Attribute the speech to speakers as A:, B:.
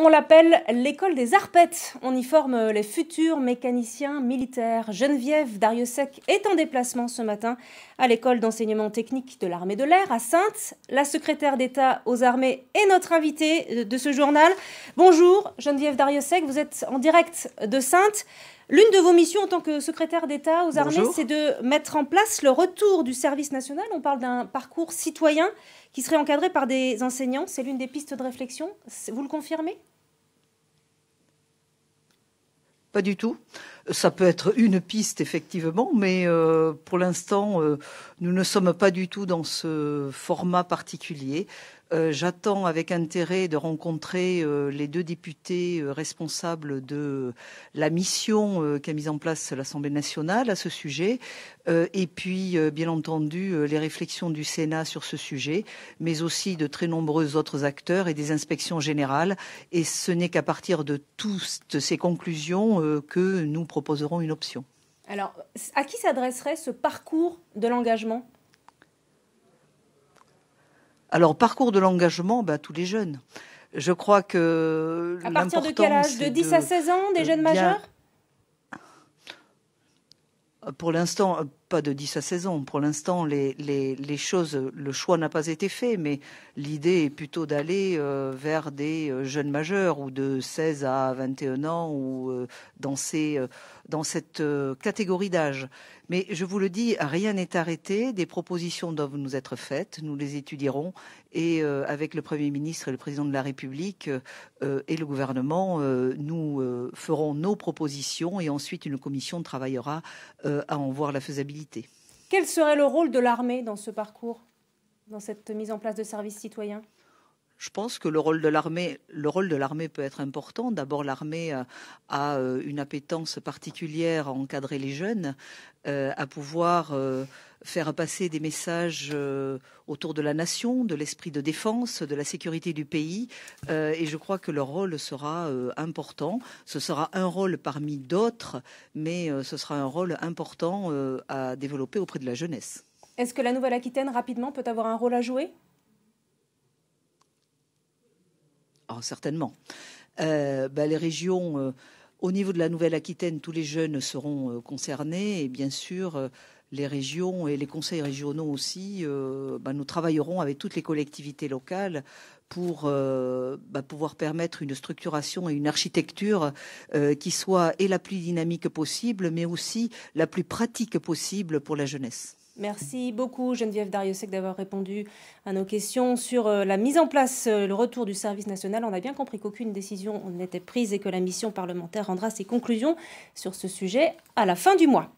A: On l'appelle l'école des Arpettes. On y forme les futurs mécaniciens militaires. Geneviève Darrieussecq est en déplacement ce matin à l'école d'enseignement technique de l'armée de l'air à Saintes. La secrétaire d'État aux armées est notre invitée de ce journal. Bonjour Geneviève Darrieussecq, vous êtes en direct de Saintes. L'une de vos missions en tant que secrétaire d'État aux armées, c'est de mettre en place le retour du service national. On parle d'un parcours citoyen qui serait encadré par des enseignants. C'est l'une des pistes de réflexion. Vous le confirmez ?
B: Pas du tout. Ça peut être une piste, effectivement, mais pour l'instant, nous ne sommes pas du tout dans ce format particulier. J'attends avec intérêt de rencontrer les deux députés responsables de la mission qu'a mise en place l'Assemblée nationale à ce sujet, et puis, bien entendu, les réflexions du Sénat sur ce sujet, mais aussi de très nombreux autres acteurs et des inspections générales. Et ce n'est qu'à partir de toutes ces conclusions que nous proposerons une option.
A: Alors, à qui s'adresserait ce parcours de l'engagement ?
B: Alors, parcours de l'engagement, tous les jeunes. Je crois que...
A: À partir de quel âge ? De 10 à 16 ans, des jeunes majeurs ?
B: Pour l'instant, pas de 10 à 16 ans. Pour l'instant, les choses, le choix n'a pas été fait, mais l'idée est plutôt d'aller vers des jeunes majeurs ou de 16 à 21 ans ou dans cette catégorie d'âge. Mais je vous le dis, rien n'est arrêté. Des propositions doivent nous être faites. Nous les étudierons et avec le Premier ministre et le Président de la République et le gouvernement, nous ferons nos propositions et ensuite une commission travaillera à en voir la faisabilité.
A: Quel serait le rôle de l'armée dans ce parcours, dans cette mise en place de services citoyens ?
B: Je pense que le rôle de l'armée peut être important. D'abord, l'armée a une appétence particulière à encadrer les jeunes, à pouvoir faire passer des messages autour de la nation, de l'esprit de défense, de la sécurité du pays. Et je crois que leur rôle sera important. Ce sera un rôle parmi d'autres, mais ce sera un rôle important à développer auprès de la jeunesse.
A: Est-ce que la Nouvelle-Aquitaine, rapidement, peut avoir un rôle à jouer ?
B: Certainement. Les régions, au niveau de la Nouvelle-Aquitaine, tous les jeunes seront concernés et bien sûr, les régions et les conseils régionaux aussi, nous travaillerons avec toutes les collectivités locales pour pouvoir permettre une structuration et une architecture qui soit et la plus dynamique possible, mais aussi la plus pratique possible pour la jeunesse.
A: Merci beaucoup Geneviève Darrieussecq d'avoir répondu à nos questions sur la mise en place, le retour du service national. On a bien compris qu'aucune décision n'était prise et que la mission parlementaire rendra ses conclusions sur ce sujet à la fin du mois.